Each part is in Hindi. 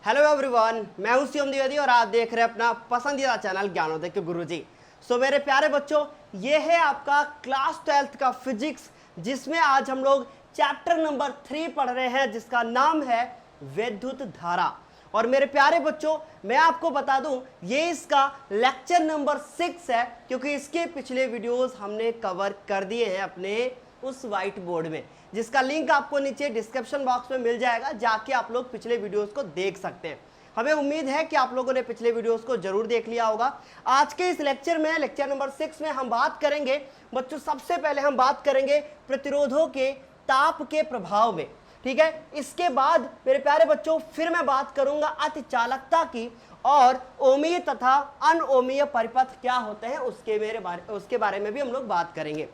हेलो एवरीवन, मैं हूं शिवम द्विवेदी और आप देख रहे हैं अपना पसंदीदा चैनल ज्ञानोदय के गुरुजी। सो मेरे प्यारे बच्चों, ये है आपका क्लास 12th का फिजिक्स, जिसमें आज हम लोग चैप्टर नंबर 3 पढ़ रहे हैं, जिसका नाम है विद्युत धारा। और मेरे प्यारे बच्चों, मैं आपको बता दूं, ये इसका लेक्चर नंबर 6 है, क्योंकि इसके पिछले वीडियोस हमने कवर कर दिए हैं अपने उस व्हाइट बोर्ड में, जिसका लिंक आपको नीचे डिस्क्रिप्शन बॉक्स में मिल जाएगा। जाके आप लोग पिछले वीडियोस को देख सकते हैं। हमें उम्मीद है कि आप लोगों ने पिछले वीडियोस को जरूर देख लिया होगा। आज के इस लेक्चर में, लेक्चर नंबर 6 में हम बात करेंगे बच्चों, सबसे पहले हम बात करेंगे प्रतिरोधों के ताप के प्रभाव में, ठीक है। इसके बाद मेरे प्यारे बच्चों फिर मैं बात करूंगा अतिचालकता की, और ओमीय तथा अनओमीय परिपथ क्या होते हैं उसके बारे में भी हम लोग बात करेंगे।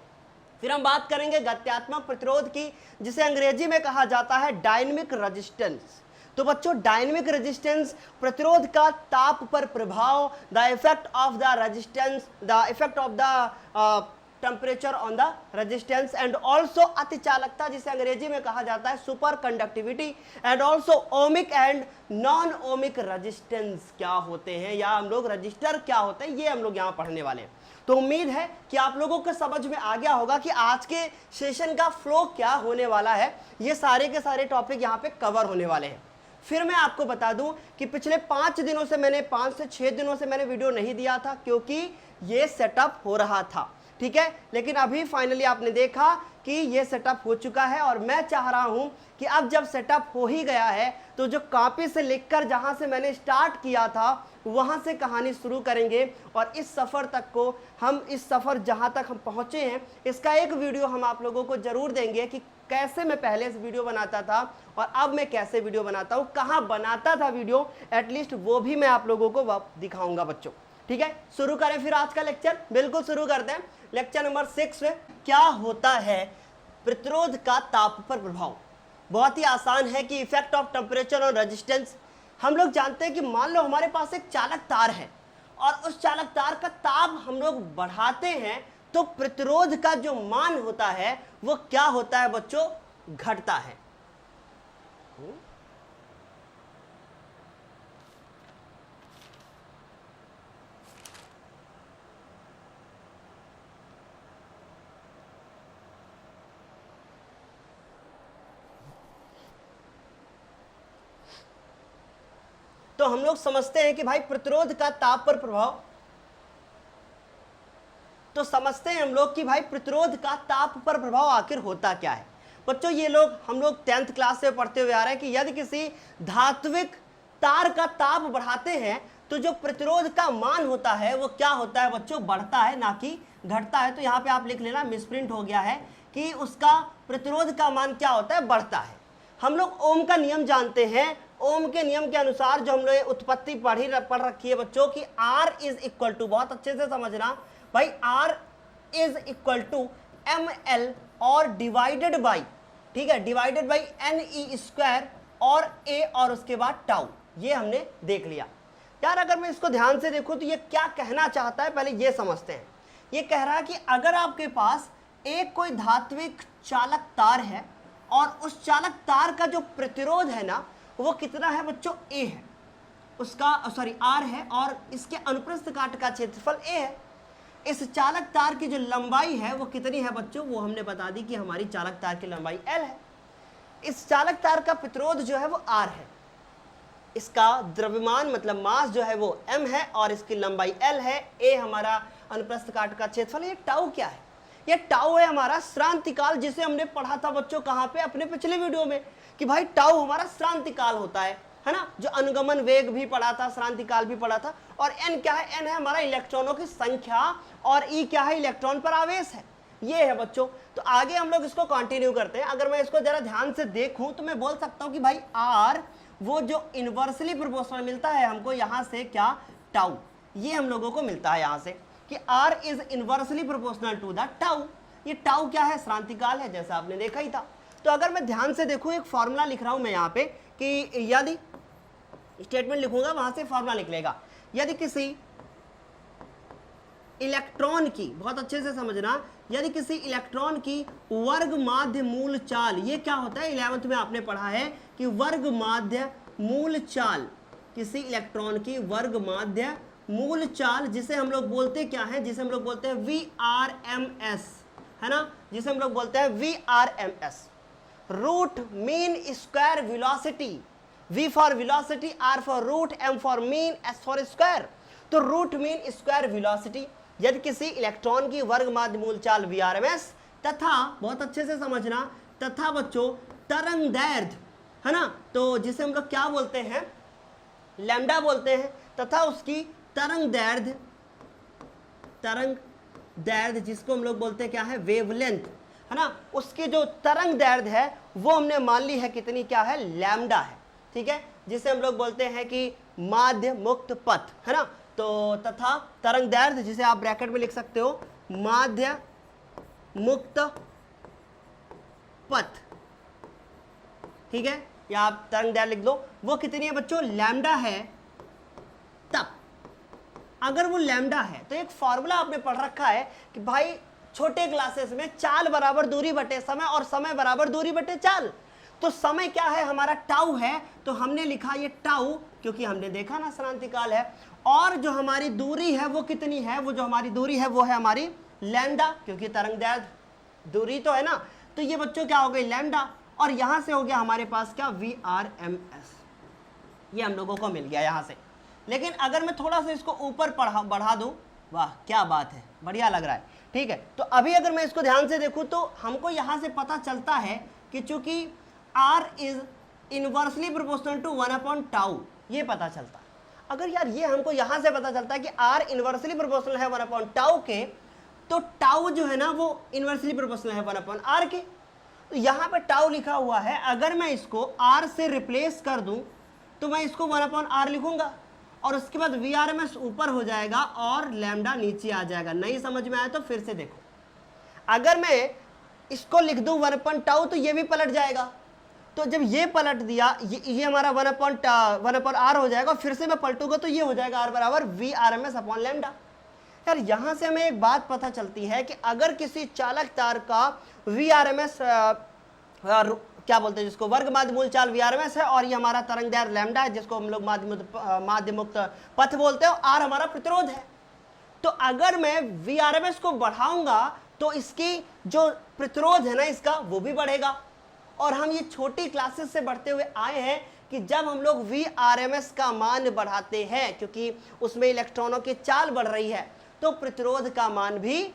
फिर हम बात करेंगे गत्यात्मक प्रतिरोध की, जिसे अंग्रेजी में कहा जाता है डायनेमिक रेजिस्टेंस। तो बच्चों, डायनेमिक रेजिस्टेंस प्रतिरोध का ताप पर प्रभाव, the effect of the resistance, the effect of the temperature on the resistance, and also अतिचालकता, जिसे अंग्रेजी में कहा जाता है superconductivity, and also ohmic and non ohmic resistance क्या होते हैं, या हम लोग रजिस्टर क्या होते हैं, ये हम लोग यहाँ पढ़ने वाले हैं। तो उम्मीद है कि आप लोगों को समझ में आ गया होगा कि आज के सेशन का फ्लो क्या होने वाला है। ये सारे के सारे टॉपिक यहाँ पे कवर होने वाले हैं। फिर मैं आपको बता दूं कि पिछले 5 दिनों से मैंने 5 से 6 दिनों से मैंने वीडियो नहीं दिया था, क्योंकि ये सेटअप हो रहा था, ठीक है। लेकिन अभी फाइनली आपने देखा कि ये सेटअप हो चुका है, और मैं चाह रहा हूं कि अब जब सेटअप हो ही गया है, तो जो कॉपी से लिखकर जहां से मैंने स्टार्ट किया था वहां से कहानी शुरू करेंगे, और इस सफ़र तक को इस सफ़र जहां तक हम पहुंचे हैं, इसका एक वीडियो हम आप लोगों को जरूर देंगे कि कैसे मैं पहले से वीडियो बनाता था और अब मैं कैसे वीडियो बनाता हूँ, कहाँ बनाता था वीडियो, एटलीस्ट वो भी मैं आप लोगों को दिखाऊंगा बच्चों, ठीक है। शुरू करें फिर आज का लेक्चर, बिल्कुल शुरू करते हैं। लेक्चर नंबर 6 में क्या होता है प्रतिरोध का ताप पर प्रभाव। बहुत ही आसान है कि इफेक्ट ऑफ टेम्परेचर और रेजिस्टेंस। हम लोग जानते हैं कि मान लो हमारे पास एक चालक तार है, और उस चालक तार का ताप हम लोग बढ़ाते हैं, तो प्रतिरोध का जो मान होता है वो क्या होता है बच्चों, घटता है। तो हम लोग समझते हैं कि भाई प्रतिरोध का ताप पर प्रभाव, तो समझते हैं हम लोग कि भाई प्रतिरोध का ताप पर प्रभाव आखिर होता क्या है। बच्चों, ये हम लोग 10th क्लास से पढ़ते हुए आ रहे हैं कि यदि किसी धात्विक तार का ताप बढ़ाते हैं, तो जो प्रतिरोध का मान होता है वो क्या होता है बच्चों, बढ़ता है, ना कि घटता है। तो यहाँ पे आप लिख लेना, मिसप्रिंट हो गया है, कि उसका प्रतिरोध का मान क्या होता है, बढ़ता है। हम लोग ओम का नियम जानते हैं। ओम के नियम के अनुसार जो हम लोग उत्पत्ति पढ़ रखी है बच्चों, की R इज इक्वल टू, बहुत अच्छे से समझना भाई, R is equal to ML और डिवाइडेड बाई, ठीक है, डिवाइडेड बाई NE² और A और उसके बाद टाउ। ये हमने देख लिया। यार अगर मैं इसको ध्यान से देखूं तो ये क्या कहना चाहता है, पहले ये समझते हैं। ये कह रहा है कि अगर आपके पास एक कोई धात्विक चालक तार है, और उस चालक तार का जो प्रतिरोध है ना, वो कितना है बच्चों, A है, उसका R है, और इसके अनुप्रस्थ काट का क्षेत्रफल A है। इस चालक तार की जो लंबाई है वो कितनी है बच्चों, वो हमने बता दी कि हमारी चालक तार की लंबाई L है। इस चालक तार का प्रतिरोध जो है वो R है, इसका द्रव्यमान मतलब मास जो है वो M है, और इसकी लंबाई L है। A हमारा अनुप्रस्थ काट का क्षेत्रफल। ये टाउ क्या है, ये टाउ है हमारा श्रांतिकाल, जिसे हमने पढ़ा था बच्चों कहाँ पे, अपने पिछले वीडियो में, कि भाई टाउ हमारा श्रांतिकाल होता है ना। जो अनुगमन वेग भी पढ़ा था, श्रांतिकाल भी पढ़ा था। और n क्या है, n है हमारा इलेक्ट्रॉनों की संख्या, और E क्या है, इलेक्ट्रॉन पर आवेश है। ये है बच्चों। तो आगे हम लोग इसको कंटिन्यू करते हैं। अगर मैं इसको जरा ध्यान से देखूं तो मैं बोल सकता हूं कि भाई R वो जो इनवर्सली प्रोपोर्शनल मिलता है हमको यहाँ से, क्या, टाउ, ये हम लोगों को मिलता है यहाँ से, कि R is inversely proportional to the tau. ये टाउ क्या है, श्रांतिकाल है, जैसा आपने देखा ही था। तो अगर मैं ध्यान से देखूं, एक फॉर्मूला लिख रहा हूं मैं यहाँ पे, कि यदि स्टेटमेंट लिखूंगा वहां से फॉर्मूला निकलेगा। यदि किसी इलेक्ट्रॉन की, बहुत अच्छे से समझना, यदि किसी इलेक्ट्रॉन की वर्ग माध्य मूल चाल, ये क्या होता है 11th में आपने पढ़ा है कि वर्ग माध्य मूल चाल किसी इलेक्ट्रॉन की वर्ग माध्य मूल चाल, जिसे हम लोग बोलते क्या है, जिसे हम लोग बोलते हैं VRMS, है ना, जिसे हम लोग बोलते हैं VRMS, root mean square velocity. V for velocity, R for root, M for mean, S for square. तो रूट मीन स्क्वायर वेलोसिटी यदि किसी इलेक्ट्रॉन की वर्ग माध्य मूल चाल VRMS तथा, बहुत अच्छे से समझना, तथा बच्चों तरंग दैर्ध्य, है ना, तो जिसे हम लोग क्या बोलते हैं, लैम्डा बोलते हैं, तथा उसकी तरंग दैर्ध्य जिसको हम लोग बोलते हैं क्या है, वेवलेंथ, है ना, उसकी जो तरंग दैर्ध्य है वो हमने मान ली है कितनी, क्या है, लैम्डा है, ठीक है, जिसे हम लोग बोलते हैं कि माध्य मुक्त पथ, है ना। तो तथा तरंग दैर्ध्य, जिसे आप ब्रैकेट में लिख सकते हो माध्य मुक्त पथ, ठीक है, या आप तरंग दैर्ध्य लिख दो, वो कितनी है बच्चों, लैम्डा है। तब अगर वो लैम्डा है तो एक फॉर्मूला आपने पढ़ रखा है कि भाई छोटे क्लासेस में चाल बराबर दूरी बटे समय और समय बराबर दूरी बटे चाल। तो समय क्या है हमारा, टाउ है, तो हमने लिखा ये टाउ, क्योंकि हमने देखा ना श्रांतिकाल है, और जो हमारी दूरी है वो कितनी है, वो जो हमारी दूरी है वो है हमारी लैम्डा, क्योंकि तरंग दैर्ध्य दूरी तो है ना, तो ये बच्चों क्या हो गई, लैम्डा, और यहां से हो गया हमारे पास क्या, VRMS, ये हम लोगों को मिल गया यहां से। लेकिन अगर मैं थोड़ा सा इसको ऊपर बढ़ा दूं, वाह क्या बात है, बढ़िया लग रहा है, ठीक है। तो अभी अगर मैं इसको ध्यान से देखूं तो हमको यहां से पता चलता है कि चूंकि R is inversely proportional to 1/τ, ये पता चलता है। अगर यार ये हमको यहां से पता चलता है कि R इनवर्सली प्रोपोर्शनल है 1/τ के, तो टाउ जो है ना वो इनवर्सली प्रोपोर्शनल है 1/R के, तो यहां पे टाउ लिखा हुआ है, अगर मैं इसको R से रिप्लेस कर दूं तो मैं इसको 1/R लिखूंगा, और उसके बाद VRMS ऊपर हो जाएगा और लैम्डा नीचे आ जाएगा। नहीं समझ में आया तो फिर से देखो, अगर मैं इसको लिख दूं 1/τ तो ये भी पलट जाएगा, तो जब ये पलट दिया ये हमारा 1/R हो जाएगा, फिर से मैं पलटूंगा तो ये हो जाएगा R बराबर VRMS अपॉन लैम्डा। यार यहां से हमें एक बात पता चलती है कि अगर किसी चालक तार का VRMS क्या बोलते हैं, जिसको वर्ग माध्य मूल चाल VRMS है, और ये हमारा तरंग दैर्ध्य लैम्डा है, जिसको हम लोग माध्य मुक्त पथ बोलते हैं, और R हमारा प्रतिरोध है। तो अगर मैं VRMS को बढ़ाऊंगा तो इसकी जो प्रतिरोध है ना इसका, वो भी बढ़ेगा। और हम ये छोटी क्लासेस से बढ़ते हुए आए हैं कि जब हम लोग VRMS का मान बढ़ाते हैं, क्योंकि उसमें इलेक्ट्रॉनों की चाल बढ़ रही है, तो प्रतिरोध का मान भी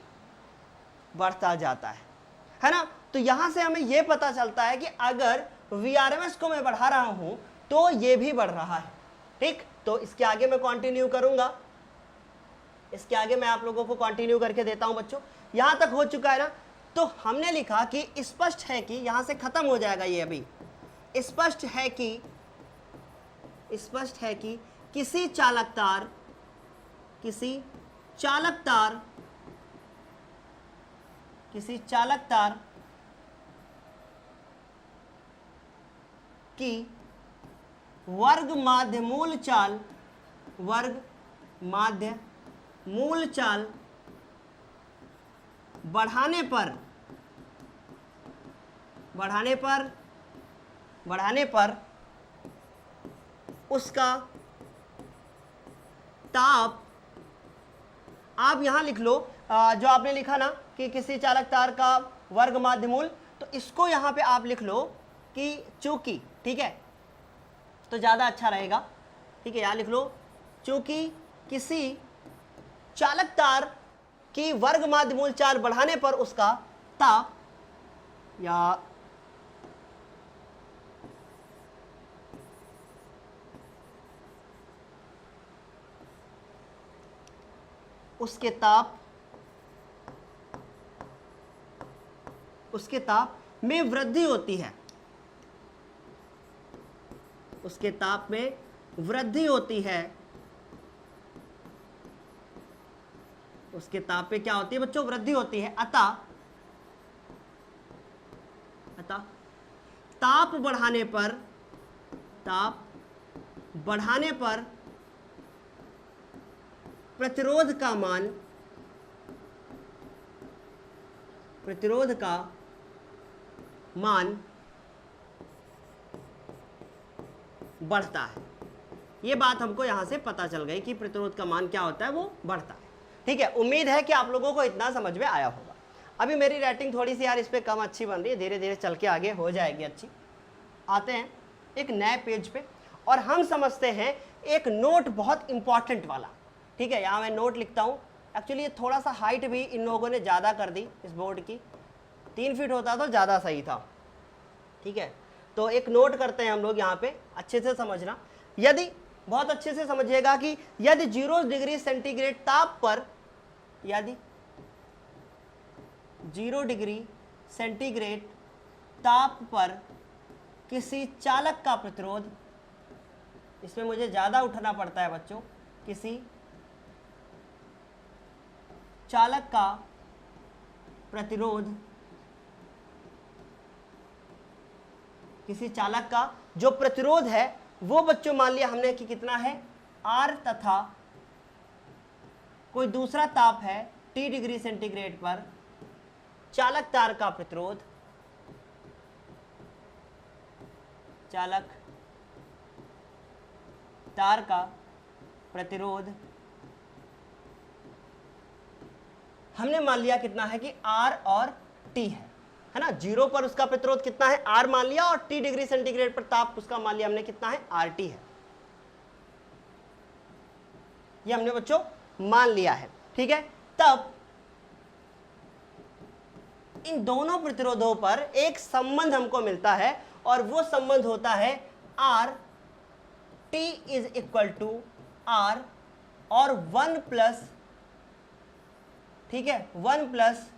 बढ़ता जाता है ना। तो यहां से हमें यह पता चलता है कि अगर VRMS को मैं बढ़ा रहा हूं तो ये भी बढ़ रहा है, ठीक। तो इसके आगे मैं कंटिन्यू करूंगा, इसके आगे मैं आप लोगों को कंटिन्यू करके देता हूं बच्चों। यहां तक हो चुका है ना, तो हमने लिखा कि स्पष्ट है कि, यहां से खत्म हो जाएगा ये, अभी स्पष्ट है कि किसी चालक तार की वर्ग माध्य मूल चाल बढ़ाने पर उसका ताप, आप यहां लिख लो जो आपने लिखा ना कि किसी चालक तार का वर्ग माध्य मूल, तो इसको यहां पे आप लिख लो कि चूंकि, ठीक है, तो ज्यादा अच्छा रहेगा, ठीक है, यहां लिख लो चूंकि किसी चालक तार की वर्ग माध्य मूल चाल बढ़ाने पर उसका ताप या उसके ताप में वृद्धि होती है, उसके ताप में वृद्धि होती है, उसके ताप पे क्या होती है बच्चों, वृद्धि होती है। अतः ताप बढ़ाने पर प्रतिरोध का मान बढ़ता है, ये बात हमको यहाँ से पता चल गई कि प्रतिरोध का मान क्या होता है, वो बढ़ता है। ठीक है, उम्मीद है कि आप लोगों को इतना समझ में आया होगा। अभी मेरी राइटिंग थोड़ी सी यार इस पर कम अच्छी बन रही है, धीरे धीरे चल के आगे हो जाएगी अच्छी। आते हैं एक नए पेज पे और हम समझते हैं एक नोट बहुत इंपॉर्टेंट वाला। ठीक है, यहाँ मैं नोट लिखता हूँ। एक्चुअली ये थोड़ा सा हाइट भी इन लोगों ने ज़्यादा कर दी इस बोर्ड की, 3 फीट होता तो ज़्यादा सही था। ठीक है, तो एक नोट करते हैं हम लोग यहाँ पे, अच्छे से समझना। यदि बहुत अच्छे से समझिएगा कि यदि 0 डिग्री सेंटीग्रेड ताप पर, यदि 0 डिग्री सेंटीग्रेड ताप पर किसी चालक का प्रतिरोध, इसमें मुझे ज़्यादा उठना पड़ता है बच्चों, किसी चालक का प्रतिरोध, किसी चालक का जो प्रतिरोध है वो बच्चों मान लिया हमने कि कितना है R, तथा कोई दूसरा ताप है T डिग्री सेंटीग्रेड पर चालक तार का प्रतिरोध, चालक तार का प्रतिरोध हमने मान लिया कितना है कि R और T है ना। 0 पर उसका प्रतिरोध कितना है, R मान लिया, और T डिग्री सेंटीग्रेड पर ताप उसका मान लिया हमने कितना है, RT है। ये हमने बच्चों मान लिया है। ठीक है, तब इन दोनों प्रतिरोधों पर एक संबंध हमको मिलता है और वो संबंध होता है R T is equal to R और 1 प्लस, ठीक है, 1 प्लस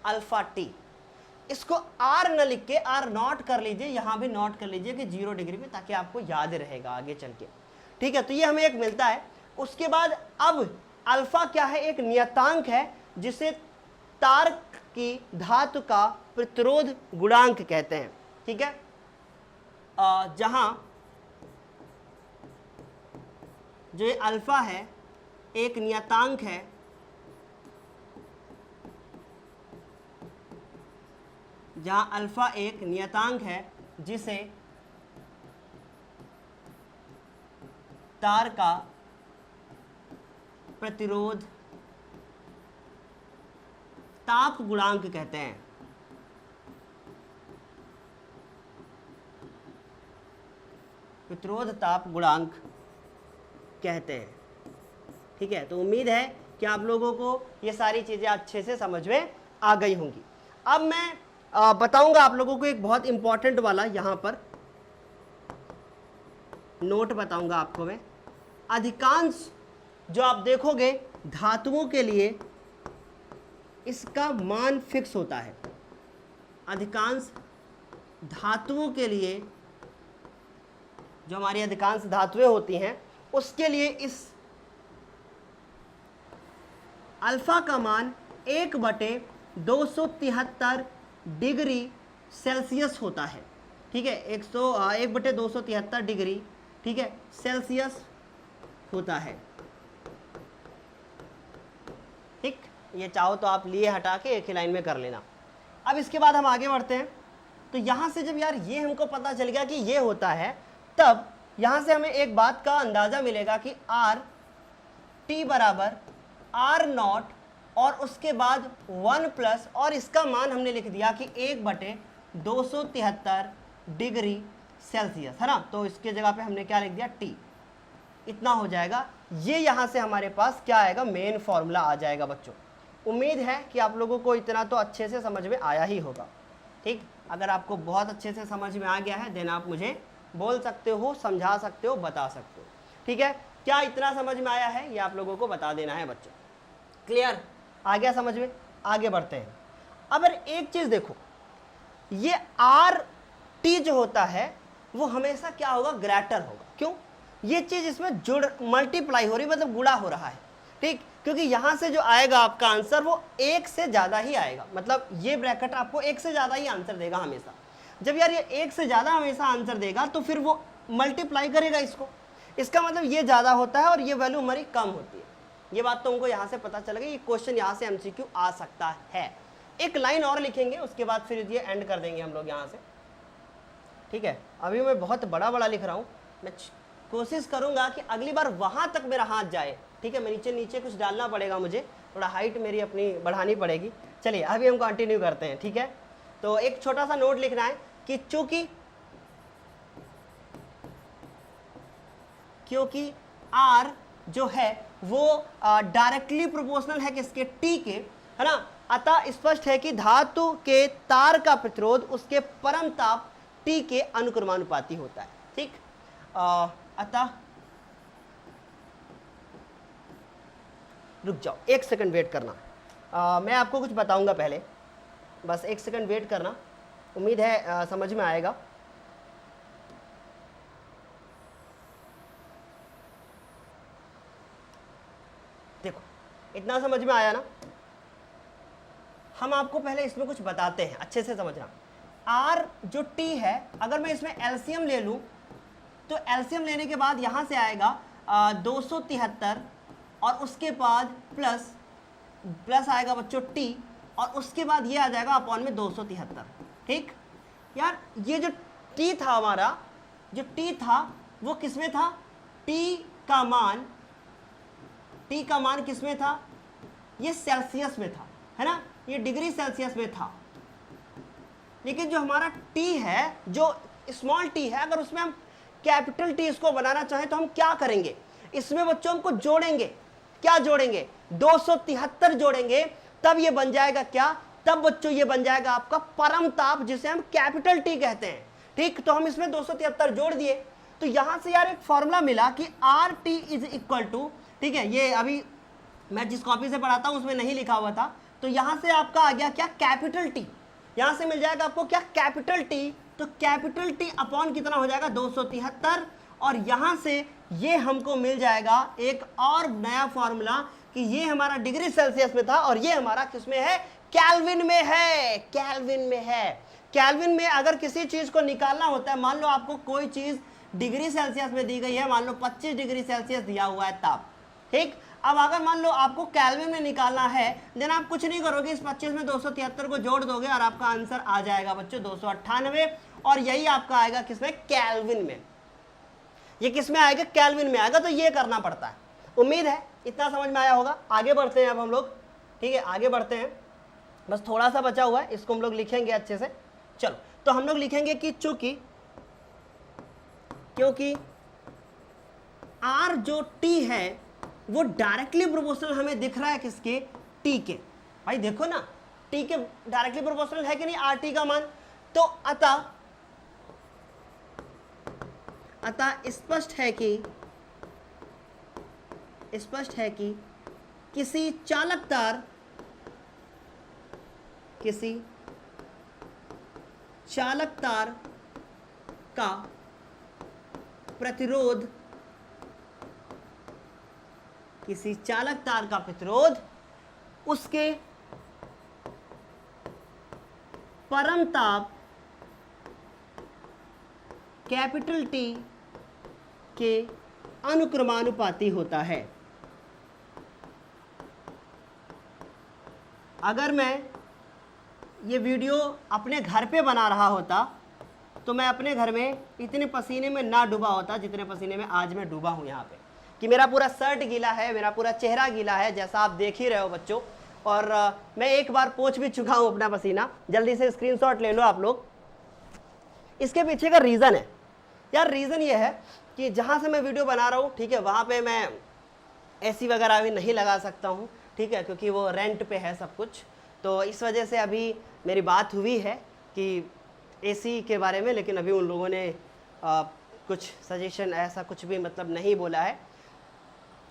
अल्फा टी। इसको R न लिख के R नॉट कर लीजिए, यहां भी नॉट कर लीजिए कि 0 डिग्री में, ताकि आपको याद रहेगा आगे चल के। ठीक है, तो ये हमें एक मिलता है। उसके बाद अब अल्फा क्या है, एक नियतांक है जिसे तार की धातु का प्रतिरोध गुणांक कहते हैं। ठीक है, जहां जो ये अल्फा है एक नियतांक है, जहां अल्फा एक नियतांक है जिसे तार का प्रतिरोध ताप गुणांक कहते हैं। प्रतिरोध ताप गुणांक कहते हैं। ठीक है, तो उम्मीद है कि आप लोगों को ये सारी चीजें अच्छे से समझ में आ गई होंगी। अब मैं बताऊंगा आप लोगों को एक बहुत इंपॉर्टेंट वाला, यहां पर नोट बताऊंगा आपको मैं। अधिकांश जो आप देखोगे धातुओं के लिए इसका मान फिक्स होता है। अधिकांश धातुओं के लिए, जो हमारी अधिकांश धातुएं होती हैं, उसके लिए इस अल्फा का मान 1/273 डिग्री सेल्सियस होता है। ठीक है, 1/273 डिग्री, ठीक है, सेल्सियस होता है। ठीक, ये चाहो तो आप लिए हटा के एक ही लाइन में कर लेना। अब इसके बाद हम आगे बढ़ते हैं। तो यहां से जब यार ये हमको पता चल गया कि ये होता है, तब यहां से हमें एक बात का अंदाजा मिलेगा कि R T बराबर R नॉट और उसके बाद 1 प्लस, और इसका मान हमने लिख दिया कि 1/273 डिग्री सेल्सियस, है ना। तो इसके जगह पे हमने क्या लिख दिया, T। इतना हो जाएगा। ये यहाँ से हमारे पास क्या आएगा, मेन फॉर्मूला आ जाएगा बच्चों। उम्मीद है कि आप लोगों को इतना तो अच्छे से समझ में आया ही होगा। ठीक, अगर आपको बहुत अच्छे से समझ में आ गया है देन आप मुझे बोल सकते हो, समझा सकते हो, बता सकते हो। ठीक है, क्या इतना समझ में आया है ये आप लोगों को बता देना है बच्चों। क्लियर, आ गया समझ में? आगे बढ़ते हैं। अब एक चीज देखो, ये RT जो होता है वो हमेशा क्या होगा, ग्रेटर होगा। क्यों? ये चीज इसमें मल्टीप्लाई हो रही, मतलब गुणा हो रहा है। ठीक, क्योंकि यहां से जो आएगा आपका आंसर वो 1 से ज्यादा ही आएगा, मतलब ये ब्रैकेट आपको 1 से ज्यादा ही आंसर देगा हमेशा। जब यार ये 1 से ज्यादा हमेशा आंसर देगा तो फिर वो मल्टीप्लाई करेगा इसको, इसका मतलब ये ज्यादा होता है और ये वैल्यू हमारी कम होती है। ये बात तो हमको यहाँ से पता चल गई। ये क्वेश्चन यहाँ से MCQ आ सकता है। एक लाइन और लिखेंगे, उसके बाद फिर ये एंड कर देंगे हम लोग यहाँ से। ठीक है, अभी मैं बहुत बड़ा बड़ा लिख रहा हूँ, मैं कोशिश करूंगा कि अगली बार वहां तक मेरा हाथ जाए, ठीक है। मैं नीचे नीचे कुछ डालना पड़ेगा, मुझे थोड़ा हाइट मेरी अपनी बढ़ानी पड़ेगी। चलिए अभी हम कंटिन्यू करते हैं, ठीक है। तो एक छोटा सा नोट लिखना है कि क्योंकि R जो है वो डायरेक्टली प्रोपोर्शनल है किसके, T के, है ना। अतः स्पष्ट है कि धातु के तार का प्रतिरोध उसके परम ताप T के अनुक्रमानुपाती होता है, ठीक। अतः रुक जाओ, एक सेकंड वेट करना। मैं आपको कुछ बताऊंगा पहले, बस एक सेकंड वेट करना, उम्मीद है समझ में आएगा। देखो इतना समझ में आया ना। हम आपको पहले इसमें कुछ बताते हैं, अच्छे से समझना। R जो T है, अगर मैं इसमें एलसीएम ले लूं तो एलसीएम लेने के बाद यहां से आएगा 273 और उसके बाद प्लस आएगा बच्चों T और उसके बाद ये आ जाएगा अपॉन में 273, ठीक। यार ये जो T था हमारा, जो T था वो किस में था, T का मान किस में था, ये सेल्सियस में था, है ना, ये डिग्री सेल्सियस में था। लेकिन जो हमारा T है, जो स्मॉल t है, अगर उसमें हम कैपिटल T इसको बनाना चाहें तो हम क्या करेंगे, इसमें बच्चों हमको जोड़ेंगे, क्या जोड़ेंगे, 273 जोड़ेंगे, तब ये बन जाएगा क्या, तब बच्चों ये बन जाएगा आपका परम ताप, जिसे हम कैपिटल T कहते हैं, ठीक। तो हम इसमें 273 जोड़ दिए, तो यहां से यार एक फॉर्मूला मिला कि RT इज इक्वल टू, ठीक है, ये अभी मैं जिस कॉपी से पढ़ाता हूं उसमें नहीं लिखा हुआ था, तो यहां से आपका आ गया क्या, कैपिटल T, यहां से मिल जाएगा आपको क्या, कैपिटल T। तो कैपिटल T अपॉन कितना हो जाएगा, 273, और यहां से ये हमको मिल जाएगा एक और नया फॉर्मूला कि ये हमारा डिग्री सेल्सियस में था और ये हमारा किसमें है, केल्विन में है, केल्विन में है। केल्विन में अगर किसी चीज को निकालना होता है, मान लो आपको कोई चीज डिग्री सेल्सियस में दी गई है, मान लो 25 डिग्री सेल्सियस दिया हुआ है ताप, ठीक। अब अगर मान लो आपको केल्विन में निकालना है, देन आप कुछ नहीं करोगे, इस 25 में 273 को जोड़ दोगे और आपका आंसर आ जाएगा बच्चों 298, और यही आपका आएगा किसमें, केल्विन में। ये किसमें आएगा, केल्विन में आएगा। तो ये करना पड़ता है। उम्मीद है इतना समझ में आया होगा। आगे बढ़ते हैं अब हम लोग, ठीक है, आगे बढ़ते हैं, बस थोड़ा सा बचा हुआ है, इसको हम लोग लिखेंगे अच्छे से। चलो तो हम लोग लिखेंगे कि क्योंकि R जो T है वो डायरेक्टली प्रोपोर्शनल हमें दिख रहा है किसके, T के। भाई देखो ना, T के डायरेक्टली प्रोपोर्शनल है कि नहीं RT का मान। तो अतः स्पष्ट है कि किसी चालक तार का प्रतिरोध, उसके परम ताप कैपिटल T के अनुक्रमानुपाती होता है। अगर मैं ये वीडियो अपने घर पे बना रहा होता तो मैं अपने घर में इतने पसीने में ना डूबा होता जितने पसीने में आज मैं डूबा हूँ यहाँ पे, कि मेरा पूरा शर्ट गीला है, मेरा पूरा चेहरा गीला है, जैसा आप देख ही रहे हो बच्चों। और मैं एक बार पोंछ भी चुका हूँ अपना पसीना। जल्दी से स्क्रीनशॉट ले लो आप लोग। इसके पीछे का रीज़न है यार, रीज़न ये है कि जहाँ से मैं वीडियो बना रहा हूँ, ठीक है, वहाँ पे मैं एसी वगैरह भी नहीं लगा सकता हूँ, ठीक है, क्योंकि वो रेंट पे है सब कुछ। तो इस वजह से अभी मेरी बात हुई है कि एसी के बारे में, लेकिन अभी उन लोगों ने कुछ सजेशन ऐसा कुछ भी मतलब नहीं बोला है।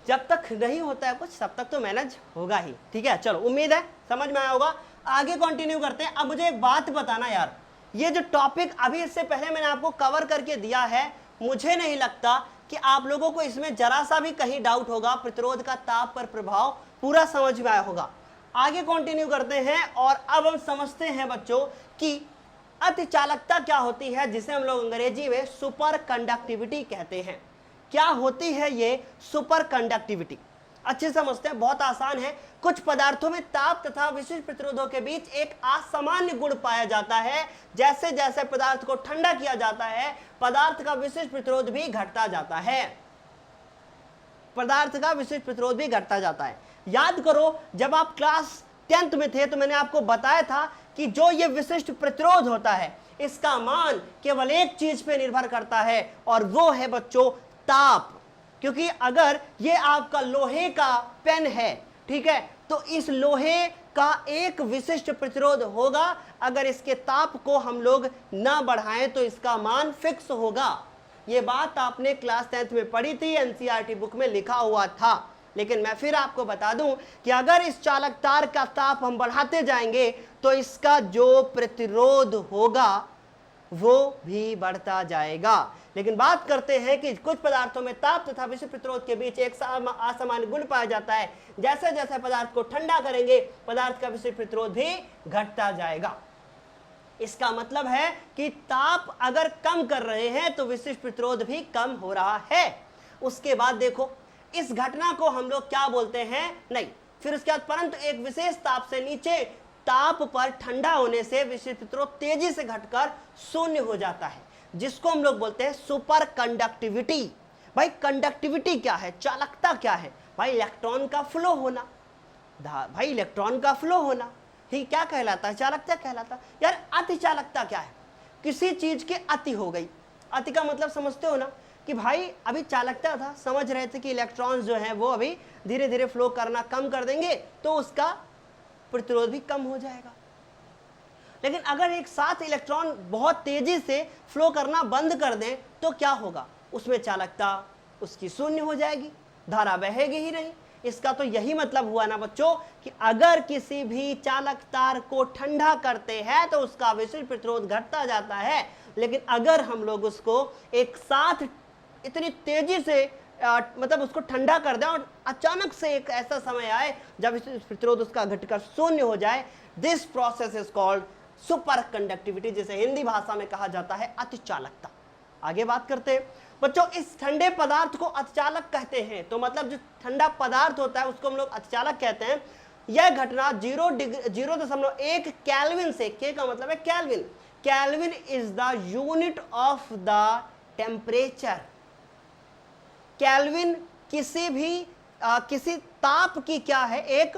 जब तक नहीं होता है कुछ, तब तक तो मैनेज होगा ही, ठीक है। चलो उम्मीद है समझ में आया होगा। आगे कंटिन्यू करते हैं। अब मुझे एक बात बताना यार, ये जो टॉपिक अभी इससे पहले मैंने आपको कवर करके दिया है, मुझे नहीं लगता कि आप लोगों को इसमें जरा सा भी कहीं डाउट होगा। प्रतिरोध का ताप पर प्रभाव पूरा समझ में आया होगा। आगे कंटिन्यू करते हैं और अब हम समझते हैं बच्चों कि अतिचालकता क्या होती है, जिसे हम लोग अंग्रेजी में सुपर कंडक्टिविटी कहते हैं। क्या होती है ये सुपर कंडक्टिविटी? अच्छे से समझते हैं, बहुत आसान है। कुछ पदार्थों में ताप तथा विशिष्ट प्रतिरोधों के बीच एक असामान्य गुण पाया जाता है। जैसे जैसे पदार्थ को ठंडा किया जाता है, पदार्थ का विशिष्ट प्रतिरोध भी घटता जाता है। पदार्थ का विशिष्ट प्रतिरोध भी घटता जाता है। याद करो, जब आप क्लास 10th में थे तो मैंने आपको बताया था कि जो ये विशिष्ट प्रतिरोध होता है, इसका मान केवल एक चीज पे निर्भर करता है, और वो है बच्चों ताप। क्योंकि अगर ये आपका लोहे का पेन है, ठीक है, तो इस लोहे का एक विशिष्ट प्रतिरोध होगा। अगर इसके ताप को हम लोग ना बढ़ाएं तो इसका मान फिक्स होगा। ये बात आपने क्लास 10th में पढ़ी थी, एनसीईआरटी बुक में लिखा हुआ था। लेकिन मैं फिर आपको बता दूं कि अगर इस चालक तार का ताप हम बढ़ाते जाएंगे तो इसका जो प्रतिरोध होगा वो भी बढ़ता जाएगा। लेकिन बात करते हैं कि कुछ पदार्थों में ताप तथा विशिष्ट प्रतिरोध के बीच एक असामान्य गुण पाया जाता है। जैसे जैसे पदार्थ को ठंडा करेंगे, पदार्थ का विशिष्ट प्रतिरोध भी घटता जाएगा। इसका मतलब है कि ताप अगर कम कर रहे हैं तो विशिष्ट प्रतिरोध भी कम हो रहा है। उसके बाद देखो, इस घटना को हम लोग क्या बोलते हैं, नहीं, फिर उसके बाद परंतु एक विशेष ताप से नीचे ताप पर ठंडा होने से विशिष्ट प्रतिरोध तेजी से घटकर शून्य हो जाता है, जिसको हम लोग बोलते हैं सुपर कंडक्टिविटी। भाई कंडक्टिविटी क्या है, चालकता क्या है? भाई इलेक्ट्रॉन का फ्लो होना। भाई इलेक्ट्रॉन का फ्लो होना ही क्या कहलाता है, चालकता कहलाता है। यार अति चालकता क्या है? किसी चीज की अति हो गई। अति का मतलब समझते हो ना, कि भाई अभी चालकता था, समझ रहे थे कि इलेक्ट्रॉन्स जो हैं वो अभी धीरे धीरे फ्लो करना कम कर देंगे तो उसका प्रतिरोध भी कम हो जाएगा। लेकिन अगर एक साथ इलेक्ट्रॉन बहुत तेजी से फ्लो करना बंद कर दें तो क्या होगा, उसमें चालकता उसकी शून्य हो जाएगी, धारा बहेगी ही नहीं। इसका तो यही मतलब हुआ ना बच्चों कि अगर किसी भी चालक तार को ठंडा करते हैं तो उसका विशिष्ट प्रतिरोध घटता जाता है। लेकिन अगर हम लोग उसको एक साथ इतनी तेजी से मतलब उसको ठंडा कर दें और अचानक से एक ऐसा समय आए जब प्रतिरोध उसका घटकर शून्य हो जाए, this process is called super conductivity, जिसे हिंदी भाषा में कहा जाता है अति चालकता। आगे बात करते हैं बच्चों, इस ठंडे पदार्थ को अतिचालक कहते हैं। तो मतलब जो ठंडा पदार्थ होता है उसको हम लोग अतिचालक कहते हैं। यह घटना 0.1 केल्विन से, के का मतलब है kelvin, kelvin is the unit of the temperature. Kelvin किसी भी किसी ताप की क्या है, एक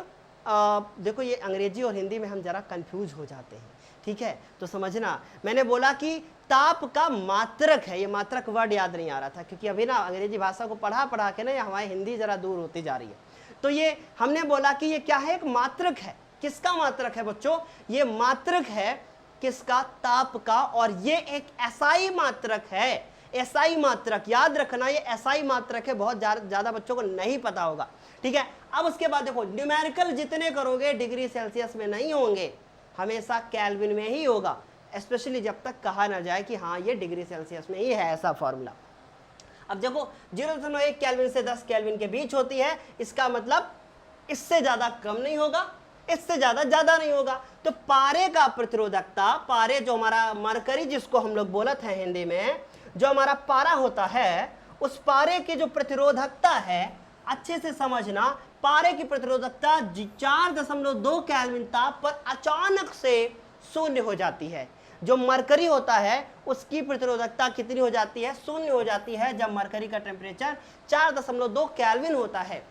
देखो ये अंग्रेजी और हिंदी में हम जरा कंफ्यूज हो जाते हैं, ठीक है, तो समझना। मैंने बोला कि ताप का मात्रक है, ये मात्रक वर्ड याद नहीं आ रहा था क्योंकि अभी ना अंग्रेजी भाषा को पढ़ा के ना हमारी हिंदी जरा दूर होती जा रही है। तो ये हमने बोला कि ये क्या है, एक मात्रक है। किसका मात्रक है बच्चों? ये मात्रक है किसका? ताप का। और ये एक एसआई मात्रक है। एसआई मात्रक याद रखना, ये एसआई मात्रक है, बहुत ज्यादा बच्चों को नहीं पता होगा, ठीक है। अब उसके बाद देखो, न्यूमेरिकल जितने करोगे डिग्री सेल्सियस में नहीं होंगे, हमेशा केल्विन में ही होगा, स्पेशली जब तक कहा ना जाए कि हाँ ये डिग्री सेल्सियस में ही है ऐसा फॉर्मूला। अब देखो 0.1 केल्विन से 10 केल्विन के बीच होती है, इसका मतलब इससे ज्यादा कम नहीं होगा, इससे ज्यादा नहीं होगा। तो पारे का प्रतिरोधकता, पारे जो हमारा मरकरी जिसको हम लोग बोलते हैं हिंदी में, जो हमारा पारा होता है, उस पारे की जो प्रतिरोधकता है, अच्छे से समझना, पारे की प्रतिरोधकता 4.2 केल्विन ताप पर अचानक से शून्य हो जाती है। जो मरकरी होता है उसकी प्रतिरोधकता कितनी हो जाती है? शून्य हो जाती है जब मरकरी का टेम्परेचर 4.2 केल्विन होता है।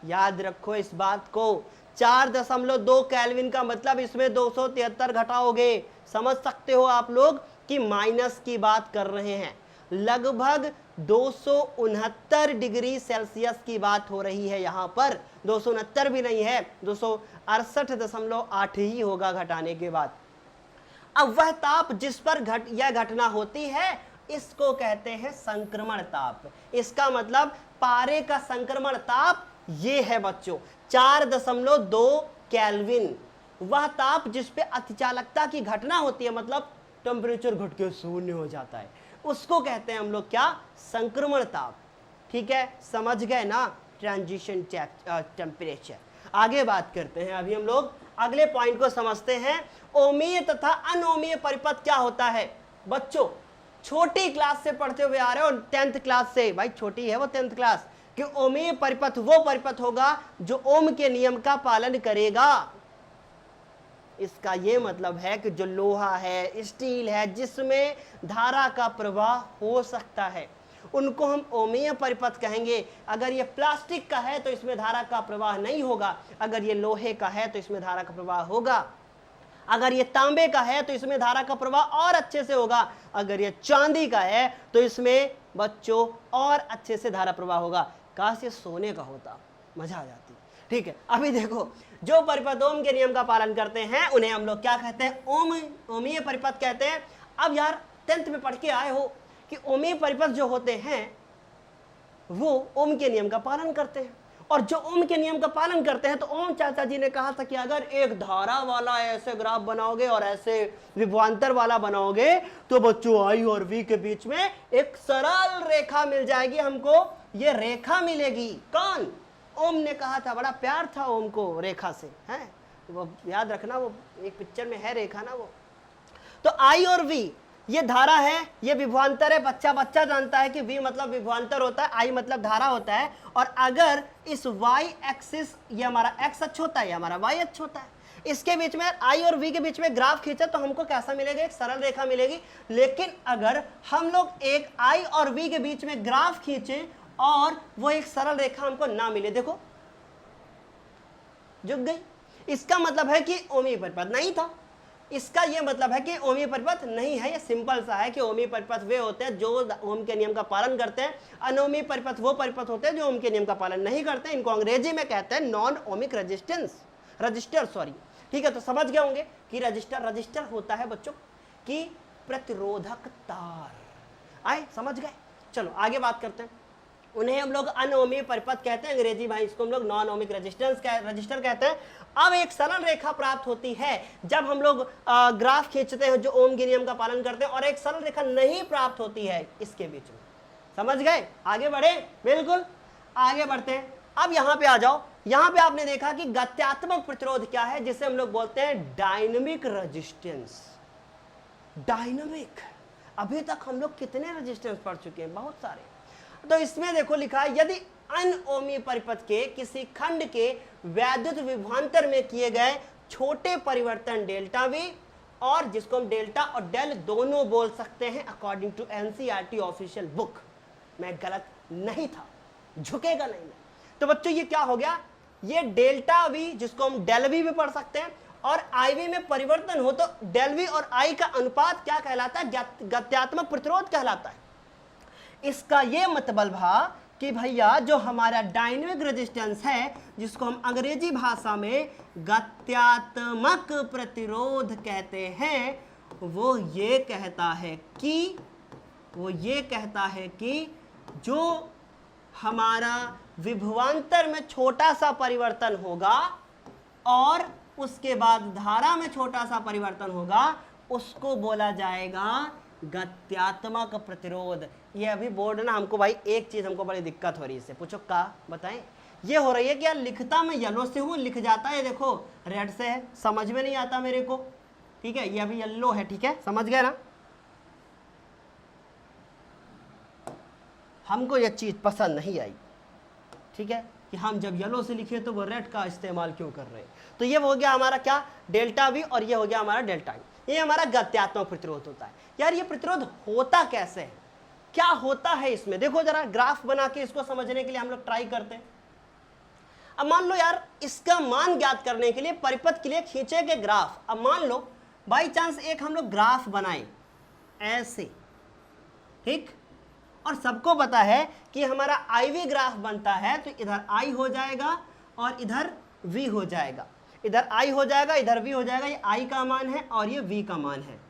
याद रखो इस बात को, 4.2 केल्विन का मतलब इसमें 273 घटाओगे। समझ सकते हो आप लोग कि माइनस की बात कर रहे हैं। लगभग 269 डिग्री सेल्सियस की बात हो रही है यहाँ पर, 269 भी नहीं है, 268.8 ही होगा घटाने के बाद। अब वह ताप जिस पर यह घटना होती है इसको कहते हैं संक्रमण ताप। इसका मतलब पारे का संक्रमण ताप ये है बच्चों 4.2 केल्विन। वह ताप जिस पे अतिचालकता की घटना होती है, मतलब टेम्परेचर घट के शून्य हो जाता है, उसको कहते हैं हम लोग क्या? संक्रमण ताप। ठीक है, समझ गए ना? Transition temperature. आगे बात करते हैं, अभी हम लोग अगले पॉइंट को समझते हैं। ओमीय तथा अनोमीय परिपथ क्या होता है? बच्चों छोटी क्लास से पढ़ते हुए आ रहे हो, 10th क्लास से, भाई छोटी है वो 10th क्लास, कि ओमीय परिपथ वो परिपथ होगा जो ओम के नियम का पालन करेगा। इसका यह मतलब है कि जो लोहा है, स्टील है, जिसमें धारा का प्रवाह हो सकता है, उनको हम ओमीय परिपथ कहेंगे। अगर ये प्लास्टिक का है तो इसमें धारा का प्रवाह नहीं होगा, अगर ये लोहे का है तो इसमें धारा का प्रवाह होगा, अगर ये तांबे का है तो इसमें धारा का प्रवाह और अच्छे से होगा, अगर ये चांदी का है तो इसमें बच्चों और अच्छे से धारा प्रवाह होगा। काश ये सोने का होता, मजा आ जाती। ठीक है, अभी देखो, जो परिपथ ओम के नियम का पालन करते हैं उन्हें हम लोग क्या कहते हैं? ओमीय परिपथ कहते हैं। अब यार 10th में पढ़ के आए हो कि ओमीय परिपथ जो होते हैं वो ओम के नियम का पालन करते हैं, और जो ओम के नियम का पालन करते हैं, तो ओम चाचा जी ने कहा था कि अगर एक धारा वाला ऐसे ग्राफ बनाओगे और ऐसे विभवांतर वाला बनाओगे तो बच्चों आई और वी के बीच में एक सरल रेखा मिल जाएगी, हमको ये रेखा मिलेगी। कौन? ओम ने कहा था, बड़ा प्यार था ओम को रेखा से, है वो याद रखना, वो एक पिक्चर में है रेखा ना वो। तो आई और वी ये धारा है, ये विभवांतर है। बच्चा बच्चा जानता है कि वी मतलब विभवांतर होता है, आई मतलब धारा होता है। और अगर इस y एक्सिस, ये हमारा x अक्ष होता है, ये हमारा y अक्ष होता है, इसके बीच में आई और वी के बीच में ग्राफ खींचा तो हमको कैसा मिलेगा? एक सरल रेखा मिलेगी। लेकिन अगर हम लोग एक आई और वी के बीच में ग्राफ खींचे और वो एक सरल रेखा हमको ना मिले, देखो झुक गई, इसका मतलब है कि ओमीय परिपथ नहीं था। इसका यह मतलब है कि ओमीय परिपथ नहीं है। ये सिंपल सा है कि ओमीय परिपथ वे होते हैं जो ओम के नियम का पालन करते हैं, अनोमीय परिपथ वो परिपथ होते हैं जो ओम के नियम का पालन नहीं करते हैं। इनको अंग्रेजी में कहते हैं नॉन ओमिक रजिस्टर सॉरी। ठीक है, तो समझ गए होंगे कि रजिस्टर होता है बच्चों कि प्रतिरोधक तार। आए समझ गए? चलो आगे बात करते हैं। उन्हें हम लोग अनोमीय परिपथ कहते हैं, अंग्रेजी भाई इसको हम लोग नॉन ओमिक रजिस्टर कहते हैं। अब एक सरल रेखा प्राप्त होती है जब हम लोग ग्राफ खींचते हैं जो ओम के नियम का पालन करते हैं, और एक सरल रेखा नहीं प्राप्त होती है इसके बीच में। समझ गए? आगे बढ़े? बिल्कुल आगे बढ़ते हैं। अब यहां पे आ जाओ। यहां पे आपने देखा कि गत्यात्मक प्रतिरोध क्या है, जिसे हम लोग बोलते हैं डायनेमिक रेजिस्टेंस। डायनेमिक, अभी तक हम लोग कितने रेजिस्टेंस पढ़ चुके हैं? बहुत सारे। तो इसमें देखो लिखा है, यदि अनओमीय परिपथ के किसी खंड के वैद्युत विभवांतर में किए गए छोटे परिवर्तन डेल्टा वी, और जिसको हम डेल्टा और डेल दोनों बोल सकते हैं according to NCERT official book, मैं गलत नहीं था, झुकेगा नहीं मैं। तो बच्चों ये क्या हो गया? ये डेल्टा वी जिसको हम डेल वी भी पढ़ सकते हैं, और आई वी में परिवर्तन हो तो डेल वी और आई का अनुपात क्या कहलाता है? गत्यात्मक प्रतिरोध कहलाता है। इसका यह मतलब भा कि भैया जो हमारा डायनेमिक रेजिस्टेंस है, जिसको हम अंग्रेजी भाषा में गत्यात्मक प्रतिरोध कहते हैं, वो ये कहता है कि जो हमारा विभवांतर में छोटा सा परिवर्तन होगा और उसके बाद धारा में छोटा सा परिवर्तन होगा, उसको बोला जाएगा गत्यात्मक प्रतिरोध। ये अभी बोर्ड ना हमको भाई एक चीज हमको बड़ी दिक्कत हो रही है इससे, पूछो का बताएं। ये हो रही है कि यार लिखता मैं येलो से हूं, लिख जाता है देखो रेड से है, समझ में नहीं आता मेरे को। ठीक है, ये अभी येलो है, ठीक है, समझ गए ना? हमको ये चीज पसंद नहीं आई, ठीक है, कि हम जब येलो से लिखे तो वो रेड का इस्तेमाल क्यों कर रहे हैं। तो ये हो गया हमारा क्या? डेल्टा वी, और ये हो गया हमारा डेल्टा आई। ये हमारा गत्यात्मक प्रतिरोध होता है। यार ये प्रतिरोध होता कैसे है? क्या होता है इसमें? देखो जरा ग्राफ बना के इसको समझने के लिए हम लोग ट्राई करते हैं। अब मान लो यार इसका मान ज्ञात करने के लिए परिपथ के लिए खींचे गए ग्राफ, अब मान लो बाई चांस एक हम लोग ग्राफ बनाए ऐसे, ठीक, और सबको पता है कि हमारा आई वी ग्राफ बनता है तो इधर आई हो जाएगा और इधर वी हो जाएगा, इधर आई हो जाएगा इधर वी हो जाएगा। ये आई का मान है और ये वी का मान है,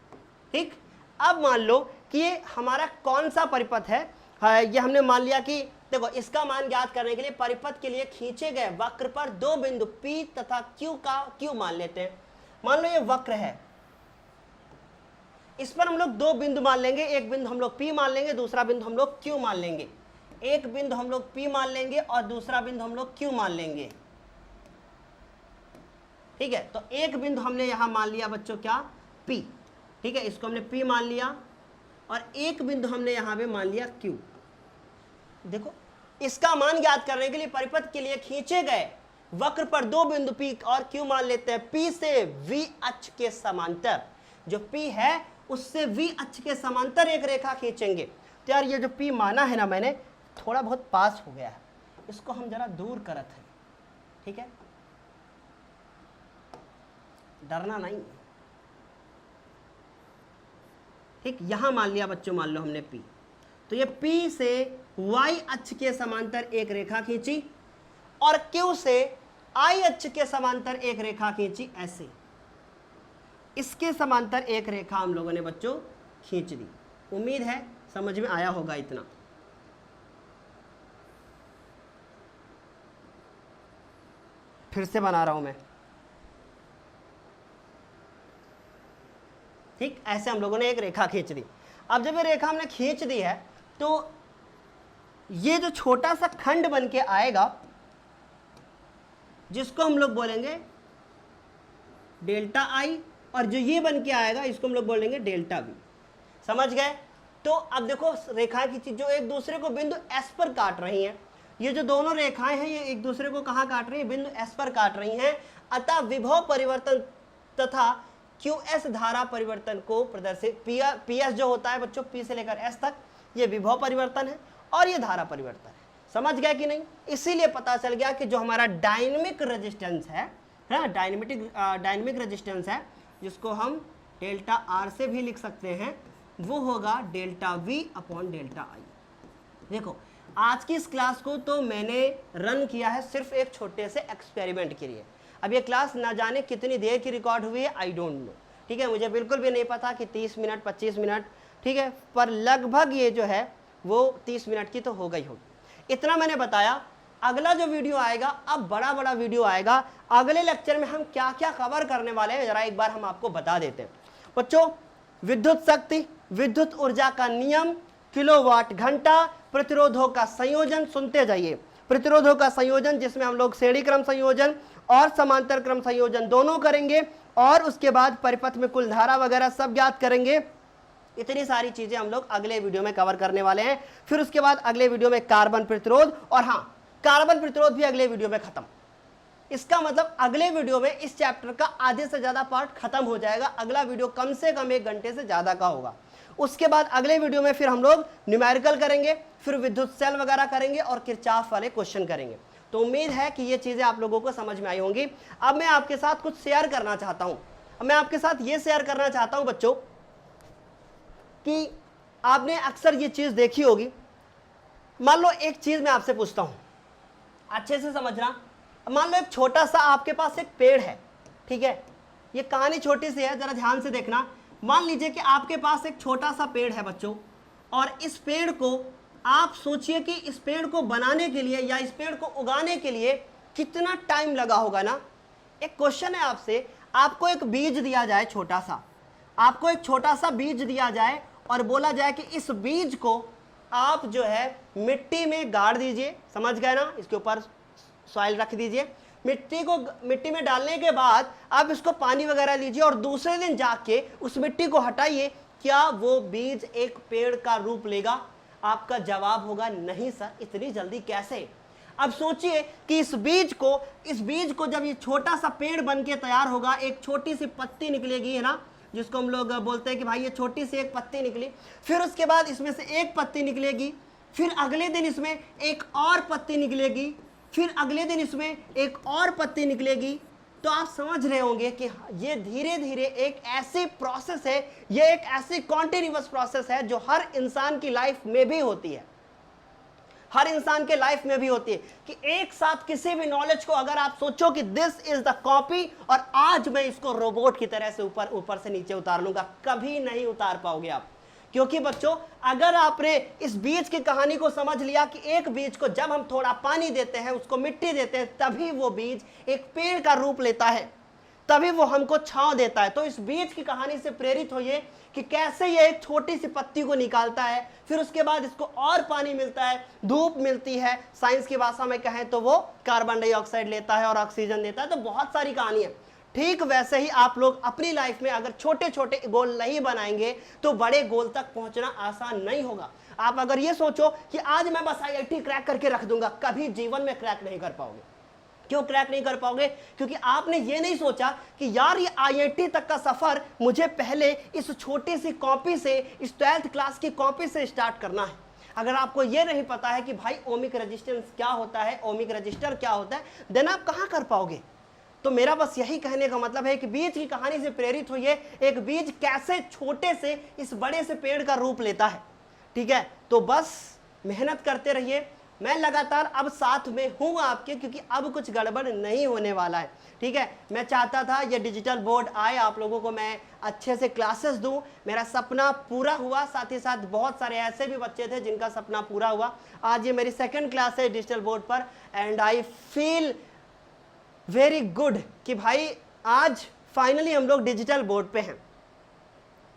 ठीक। अब मान लो कि ये हमारा कौन सा परिपथ है, ये हमने मान लिया कि देखो इसका मान ज्ञात करने के लिए परिपथ के लिए खींचे गए वक्र पर दो बिंदु P तथा Q का Q मान लेते हैं। मान लो ये वक्र है, इस पर हम लोग दो बिंदु मान लेंगे, एक बिंदु हम लोग P मान लेंगे, दूसरा बिंदु हम लोग Q मान लेंगे। एक बिंदु हम लोग P मान लेंगे और दूसरा बिंदु हम लोग Q मान लेंगे, ठीक है। तो एक बिंदु हमने यहां मान लिया बच्चों क्या, P, ठीक है, इसको हमने P मान लिया, और एक बिंदु हमने यहां पे मान लिया Q। देखो इसका मान ज्ञात करने के लिए परिपथ के लिए खींचे गए वक्र पर दो बिंदु P और Q मान लेते हैं, P से V अक्ष के समांतर, जो P है उससे V अक्ष के समांतर एक रेखा खींचेंगे। तो यार ये जो P माना है ना मैंने, थोड़ा बहुत पास हो गया है, इसको हम जरा दूर करत हैं, ठीक है, डरना नहीं, ठीक। यहां मान लिया बच्चों, मान लो हमने P, तो ये P से Y अक्ष के समांतर एक रेखा खींची और Q से I अक्ष के समांतर एक रेखा खींची, ऐसे इसके समांतर एक रेखा हम लोगों ने बच्चों खींच दी। उम्मीद है समझ में आया होगा इतना। फिर से बना रहा हूं मैं, ठीक। ऐसे हम लोगों ने एक रेखा खींच दी। अब जब ये रेखा हमने खींच दी है तो ये जो छोटा सा खंड बन के आएगा, जिसको हम लोग बोलेंगे डेल्टा आई, और जो ये बन के आएगा इसको हम लोग बोलेंगे डेल्टा वी। समझ गए? तो अब देखो रेखाएं की चीज जो एक दूसरे को बिंदु एस पर काट रही हैं, ये जो दोनों रेखाएं हैं ये एक दूसरे को कहां काट रही है? बिंदु एस पर काट रही हैं। अतः विभव परिवर्तन तथा QS धारा परिवर्तन को प्रदर्शित, PS जो होता है बच्चों P से लेकर S तक, ये विभव परिवर्तन है और ये धारा परिवर्तन है। समझ गया कि नहीं? इसीलिए पता चल गया कि जो हमारा डायनेमिक रेजिस्टेंस है, डायनेमिक रेजिस्टेंस है, जिसको हम डेल्टा आर से भी लिख सकते हैं, वो होगा डेल्टा वी अपॉन डेल्टा आई। देखो आज की इस क्लास को तो मैंने रन किया है सिर्फ एक छोटे से एक्सपेरिमेंट के लिए। अब ये क्लास ना जाने कितनी देर की रिकॉर्ड हुई है, आई डोंट नो, ठीक है, मुझे बिल्कुल भी नहीं पता कि 30 मिनट 25 मिनट, ठीक है, पर लगभग ये जो है वो 30 मिनट की तो हो गई होगी। इतना मैंने बताया। अगला जो वीडियो आएगा, अब बड़ा बड़ा वीडियो आएगा, अगले लेक्चर में हम क्या क्या कवर करने वाले हैं जरा एक बार हम आपको बता देते हैं बच्चों। विद्युत शक्ति, विद्युत ऊर्जा का नियम, किलोवाट घंटा, प्रतिरोधों का संयोजन, सुनते जाइए, प्रतिरोधों का संयोजन जिसमें हम लोग श्रेणी क्रम संयोजन और समांतर क्रम संयोजन दोनों करेंगे, और उसके बाद परिपथ में कुल धारा वगैरह सब ज्ञात करेंगे। इतनी सारी चीजें हम लोग अगले वीडियो में कवर करने वाले हैं। फिर उसके बाद अगले वीडियो में कार्बन प्रतिरोध, और हाँ कार्बन प्रतिरोध भी अगले वीडियो में खत्म। इसका मतलब अगले वीडियो में इस चैप्टर का आधे से ज्यादा पार्ट खत्म हो जाएगा। अगला वीडियो कम से कम 1 घंटे से ज्यादा का होगा। उसके बाद अगले वीडियो में फिर हम लोग न्यूमेरिकल करेंगे, फिर विद्युत सेल वगैरह करेंगे और किरचॉफ वाले क्वेश्चन करेंगे। तो उम्मीद है कि ये चीजें आप लोगों को समझ में आई होंगी। अब मैं आपके साथ कुछ शेयर करना चाहता हूं। मैं आपके साथ ये शेयर करना चाहता हूं बच्चों कि आपने अक्सर ये चीज देखी होगी। मान लो एक चीज मैं आपसे पूछता हूं, अच्छे से समझना। मान लो एक छोटा सा आपके पास एक पेड़ है, ठीक है, ये कहानी छोटी सी है, जरा ध्यान से देखना। मान लीजिए कि आपके पास एक छोटा सा पेड़ है बच्चों, और इस पेड़ को आप सोचिए कि इस पेड़ को बनाने के लिए या इस पेड़ को उगाने के लिए कितना टाइम लगा होगा ना। एक क्वेश्चन है आपसे, आपको एक बीज दिया जाए छोटा सा, आपको एक छोटा सा बीज दिया जाए और बोला जाए कि इस बीज को आप जो है मिट्टी में गाड़ दीजिए, समझ गए ना, इसके ऊपर सॉइल रख दीजिए, मिट्टी में डालने के बाद आप इसको पानी वगैरह लीजिए और दूसरे दिन जाके उस मिट्टी को हटाइए, क्या वो बीज एक पेड़ का रूप लेगा? आपका जवाब होगा नहीं सर, इतनी जल्दी कैसे। अब सोचिए कि इस बीज को जब ये छोटा सा पेड़ बन के तैयार होगा, एक छोटी सी पत्ती निकलेगी, है ना, जिसको हम लोग बोलते हैं कि भाई ये छोटी सी एक पत्ती निकली, फिर उसके बाद इसमें से एक पत्ती निकलेगी, फिर अगले दिन इसमें एक और पत्ती निकलेगी, फिर अगले दिन इसमें एक और पत्ती निकलेगी। तो आप समझ रहे होंगे कि ये धीरे धीरे एक ऐसी प्रोसेस है, ये एक ऐसी कॉन्टिन्यूअस प्रोसेस है जो हर इंसान की लाइफ में भी होती है, हर इंसान के लाइफ में भी होती है कि एक साथ किसी भी नॉलेज को अगर आप सोचो कि दिस इज द कॉपी और आज मैं इसको रोबोट की तरह से ऊपर से नीचे उतार लूंगा, कभी नहीं उतार पाओगे आप। क्योंकि बच्चों अगर आपने इस बीज की कहानी को समझ लिया कि एक बीज को जब हम थोड़ा पानी देते हैं, उसको मिट्टी देते हैं, तभी वो बीज एक पेड़ का रूप लेता है, तभी वो हमको छांव देता है। तो इस बीज की कहानी से प्रेरित होइए कि कैसे ये एक छोटी सी पत्ती को निकालता है, फिर उसके बाद इसको और पानी मिलता है, धूप मिलती है, साइंस की भाषा में कहें तो वो कार्बन डाइऑक्साइड लेता है और ऑक्सीजन देता है। तो बहुत सारी कहानी है। ठीक वैसे ही आप लोग अपनी लाइफ में अगर छोटे छोटे गोल नहीं बनाएंगे तो बड़े गोल तक पहुंचना आसान नहीं होगा। आप अगर ये सोचो कि आज मैं बस आईआईटी क्रैक करके रख दूंगा, कभी जीवन में क्रैक नहीं कर पाओगे। क्यों क्रैक नहीं कर पाओगे? क्योंकि आपने ये नहीं सोचा कि यार ये आईआईटी तक का सफर मुझे पहले इस छोटी सी कॉपी से, इस 12th क्लास की कॉपी से स्टार्ट करना है। अगर आपको ये नहीं पता है कि भाई ओमिक रेजिस्टेंस क्या होता है, ओमिक रजिस्टर क्या होता है, देन आप कहां कर पाओगे? तो मेरा बस यही कहने का मतलब है कि बीज की कहानी से प्रेरित होइए, एक बीज कैसे छोटे से इस बड़े से पेड़ का रूप लेता है। ठीक है, तो बस मेहनत करते रहिए। मैं लगातार अब साथ में हूँ आपके, क्योंकि अब कुछ गड़बड़ नहीं होने वाला है। ठीक है, मैं चाहता था ये डिजिटल बोर्ड आए, आप लोगों को मैं अच्छे से क्लासेस दूं। मेरा सपना पूरा हुआ, साथ ही साथ बहुत सारे ऐसे भी बच्चे थे जिनका सपना पूरा हुआ। आज ये मेरी 2nd क्लास है डिजिटल बोर्ड पर, and I feel very good कि भाई आज फाइनली हम लोग डिजिटल बोर्ड पे हैं।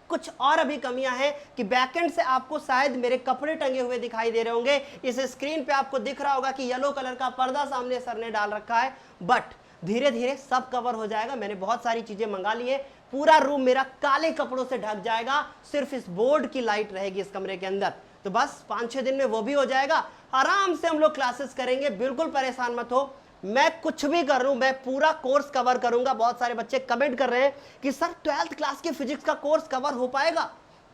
कुछ और अभी कमियां हैं कि बैकएंड से आपको शायद मेरे कपड़े टंगे हुए दिखाई दे रहे होंगे। इस स्क्रीन पे आपको दिख रहा होगा कि येलो कलर का पर्दा सामने सर ने डाल रखा है, बट धीरे धीरे सब कवर हो जाएगा। मैंने बहुत सारी चीजें मंगा ली है, पूरा रूम मेरा काले कपड़ों से ढक जाएगा, सिर्फ इस बोर्ड की लाइट रहेगी इस कमरे के अंदर। तो बस 5-6 दिन में वो भी हो जाएगा, आराम से हम लोग क्लासेस करेंगे, बिल्कुल परेशान मत हो। मैं कुछ भी कर रहा हूं, मैं पूरा कोर्स कवर करूंगा। बहुत सारे बच्चे कमेंट कर रहे हैं कि सर 12th क्लास की फिजिक्स का कोर्स कवर हो पाएगा,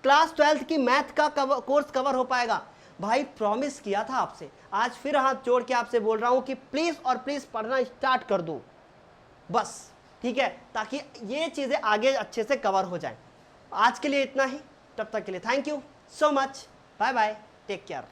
क्लास 12th की मैथ का कोर्स कवर हो पाएगा? भाई प्रॉमिस किया था आपसे, आज फिर हाथ जोड़ के आपसे बोल रहा हूं कि प्लीज और प्लीज पढ़ना स्टार्ट कर दो बस। ठीक है, ताकि ये चीजें आगे अच्छे से कवर हो जाए। आज के लिए इतना ही, तब तक के लिए thank you so much, bye bye, take care.